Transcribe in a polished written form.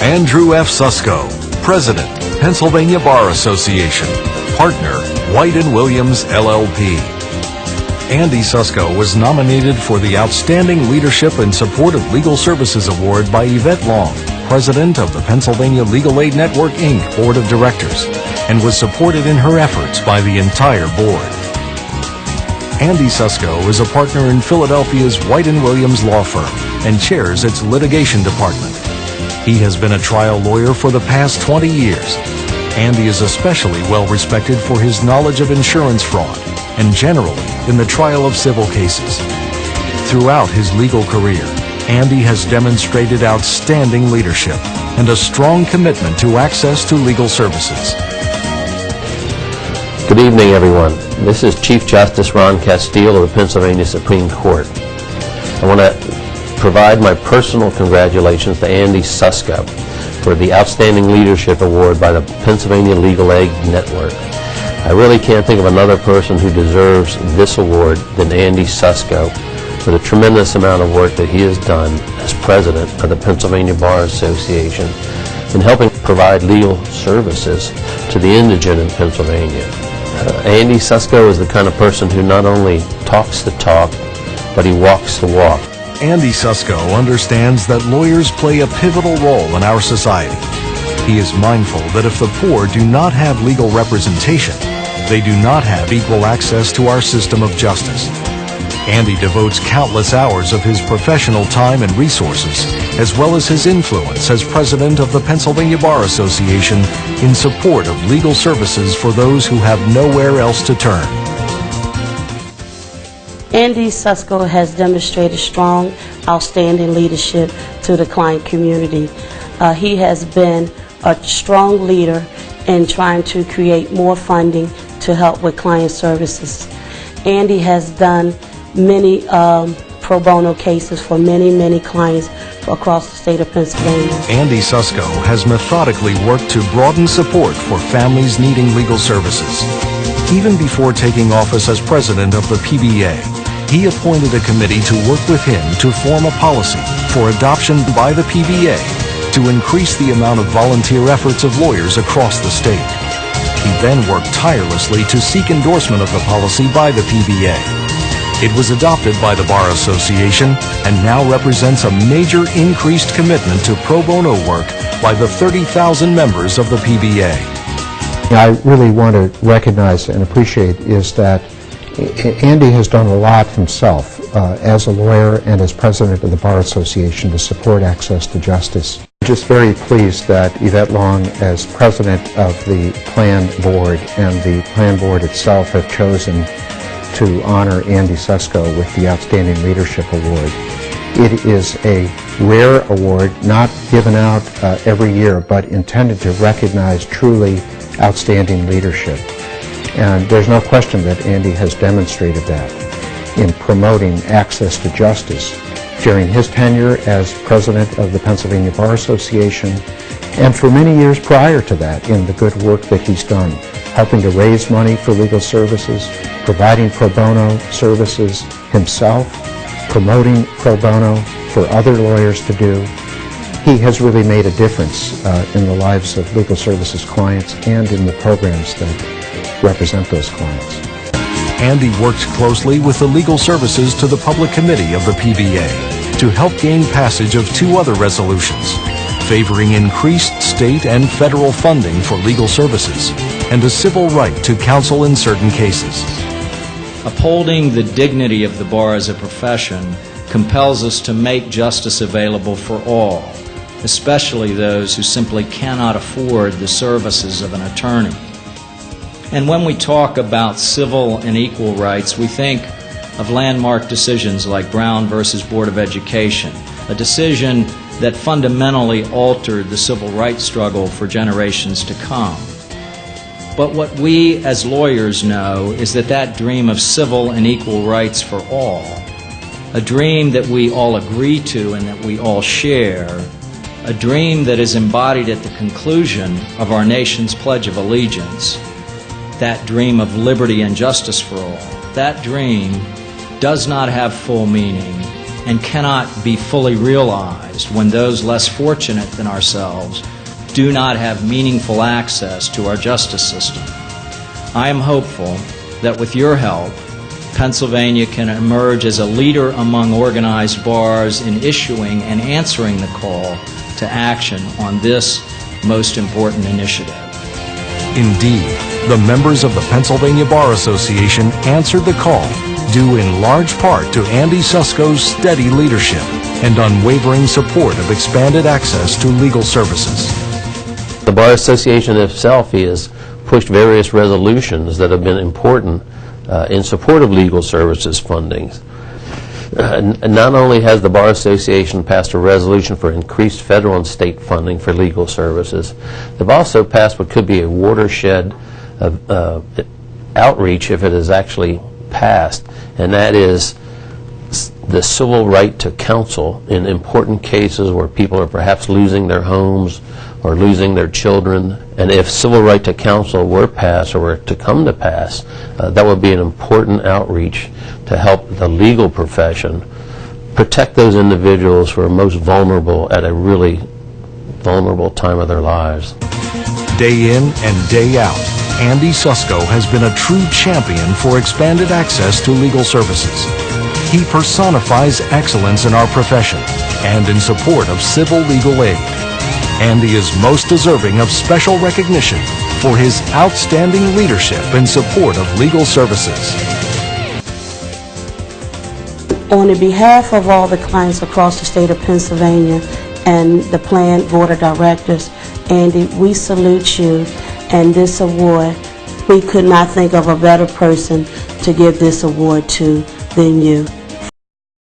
Andrew F. Susko, President, Pennsylvania Bar Association. Partner, White & Williams, LLP. Andy Susko was nominated for the Outstanding Leadership in Support of Legal Services Award by Yvette Long, President of the Pennsylvania Legal Aid Network, Inc. Board of Directors, and was supported in her efforts by the entire board. Andy Susko is a partner in Philadelphia's White & Williams law firm and chairs its litigation department. He has been a trial lawyer for the past 20 years. Andy is especially well respected for his knowledge of insurance fraud and generally in the trial of civil cases. Throughout his legal career, Andy has demonstrated outstanding leadership and a strong commitment to access to legal services. Good evening, everyone. This is Chief Justice Ron Castile of the Pennsylvania Supreme Court. I want to provide my personal congratulations to Andy Susko for the Outstanding Leadership Award by the Pennsylvania Legal Aid Network. I really can't think of another person who deserves this award than Andy Susko for the tremendous amount of work that he has done as President of the Pennsylvania Bar Association in helping provide legal services to the indigent in Pennsylvania. Andy Susko is the kind of person who not only talks the talk, but he walks the walk. Andy Susko understands that lawyers play a pivotal role in our society. He is mindful that if the poor do not have legal representation, they do not have equal access to our system of justice. Andy devotes countless hours of his professional time and resources, as well as his influence as president of the Pennsylvania Bar Association in support of legal services for those who have nowhere else to turn. Andy Susko has demonstrated strong, outstanding leadership to the client community. He has been a strong leader in trying to create more funding to help with client services. Andy has done many pro bono cases for many clients across the state of Pennsylvania. Andy Susko has methodically worked to broaden support for families needing legal services. Even before taking office as president of the PBA, he appointed a committee to work with him to form a policy for adoption by the PBA to increase the amount of volunteer efforts of lawyers across the state. He then worked tirelessly to seek endorsement of the policy by the PBA. It was adopted by the Bar Association and now represents a major increased commitment to pro bono work by the 30,000 members of the PBA. I really want to recognize and appreciate is that Andy has done a lot himself as a lawyer and as president of the Bar Association to support access to justice. I'm just very pleased that Yvette Long, as president of the Plan Board, and the Plan Board itself have chosen to honor Andy Susko with the Outstanding Leadership Award. It is a rare award, not given out every year, but intended to recognize truly outstanding leadership. And there's no question that Andy has demonstrated that in promoting access to justice during his tenure as president of the Pennsylvania Bar Association and for many years prior to that in the good work that he's done, helping to raise money for legal services, providing pro bono services himself, promoting pro bono for other lawyers to do. He has really made a difference in the lives of legal services clients and in the programs that represent those clients. Andy worked closely with the Legal Services to the Public Committee of the PBA to help gain passage of two other resolutions, favoring increased state and federal funding for legal services and a civil right to counsel in certain cases. Upholding the dignity of the bar as a profession compels us to make justice available for all, especially those who simply cannot afford the services of an attorney. And when we talk about civil and equal rights, we think of landmark decisions like Brown versus Board of Education, a decision that fundamentally altered the civil rights struggle for generations to come. But what we as lawyers know is that that dream of civil and equal rights for all, a dream that we all agree to and that we all share, a dream that is embodied at the conclusion of our nation's Pledge of Allegiance, that dream of liberty and justice for all, that dream does not have full meaning and cannot be fully realized when those less fortunate than ourselves do not have meaningful access to our justice system. I am hopeful that with your help, Pennsylvania can emerge as a leader among organized bars in issuing and answering the call to action on this most important initiative. Indeed, the members of the Pennsylvania Bar Association answered the call, due in large part to Andy Susko's steady leadership and unwavering support of expanded access to legal services. The Bar Association itself has pushed various resolutions that have been important in support of legal services funding. Not only has the Bar Association passed a resolution for increased federal and state funding for legal services, they've also passed what could be a watershed outreach if it is actually passed, and that is the civil right to counsel in important cases where people are perhaps losing their homes or losing their children. And if civil right to counsel were passed or were to come to pass, that would be an important outreach to help the legal profession protect those individuals who are most vulnerable at a really vulnerable time of their lives. Day in and day out, Andy Susko has been a true champion for expanded access to legal services. He personifies excellence in our profession and in support of civil legal aid. Andy is most deserving of special recognition for his outstanding leadership in support of legal services. On behalf of all the clients across the state of Pennsylvania and the Planned Board of Directors, Andy, we salute you and this award. We could not think of a better person to give this award to than you.